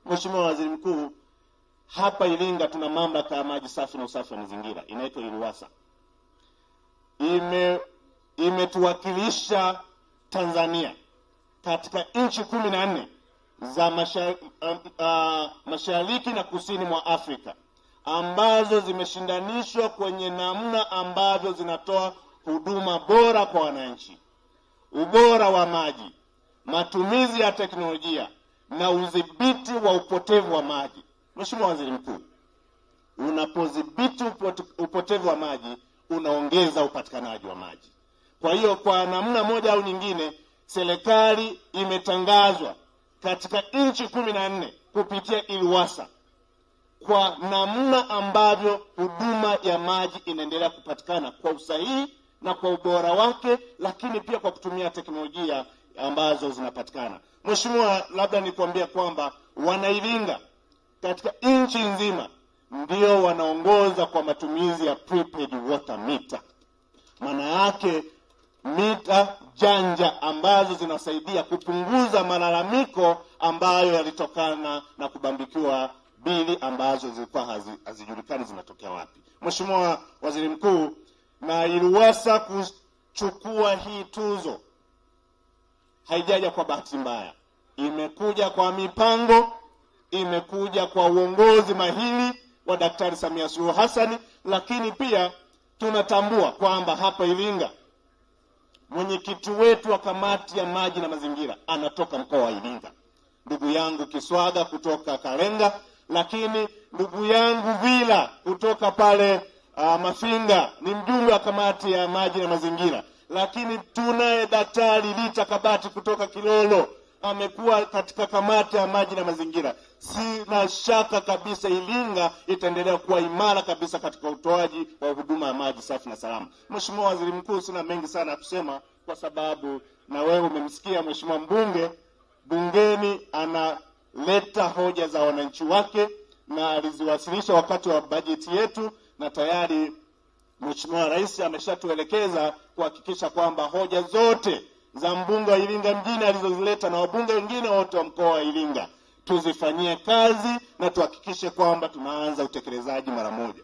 Mheshimiwa Waziri Mkuu, hapa Iringa tuna mamlaka ya maji safi na usafi wa mazingira inaitwa IRUWASA. Imetuwakilisha Tanzania katika nchi 14 za mashariki na kusini mwa Afrika ambazo zimeshindanishwa kwenye namna ambavyo zinatoa huduma bora kwa wananchi, ubora wa maji, matumizi ya teknolojia na udhibiti wa upotevu wa maji. Mheshimiwa Waziri Mkuu, unapodhibiti upotevu wa maji unaongeza upatikanaji wa maji. Kwa hiyo kwa namna moja au nyingine serikali imetangazwa katika nchi 14 kupitia IRUWASA kwa namna ambavyo huduma ya maji inaendelea kupatikana kwa usahihi na kwa ubora wake, lakini pia kwa kutumia teknolojia ambazo zinapatikana. Mheshimiwa, labda nikwambia kwamba Wanairinga katika nchi nzima ndio wanaongoza kwa matumizi ya prepaid water meter. Maana yake mita janja ambazo zinasaidia kupunguza malalamiko ambayo yalitokana na kubambikiwa bili ambazo zilikuwa hazijulikani zinatokea wapi. Mheshimiwa Waziri Mkuu, na IRUWASA kuchukua hii tuzo haijaja kwa bahati mbaya. Imekuja kwa mipango, imekuja kwa uongozi mahiri wa Daktari Samia Suluhu Hassan, lakini pia tunatambua kwamba hapa Iringa mwenyekiti wetu wa kamati ya maji na mazingira anatoka mkoa wa Iringa, ndugu yangu Kiswaga kutoka Kalenga, lakini ndugu yangu Vila kutoka pale Mafinga ni mjumbe wa kamati ya maji na mazingira, lakini tunaye Daktari Lita Kabati kutoka Kilolo amekuwa katika kamati ya maji na mazingira. Sina shaka kabisa Iringa itaendelea kuwa imara kabisa katika utoaji wa huduma ya maji safi na salama. Mheshimiwa Waziri Mkuu, sina mengi sana kusema kwa sababu na wewe umemsikia Mheshimiwa mbunge bungeni analeta hoja za wananchi wake na aliziwasilisha wakati wa bajeti yetu, na tayari Mheshimiwa Rais ameshatuelekeza kuhakikisha kwamba hoja zote za mbunge wa Iringa mjini alizozileta na wabunge wengine wote wa mkoa wa Iringa tuzifanyie kazi na tuhakikishe kwamba tunaanza utekelezaji mara moja.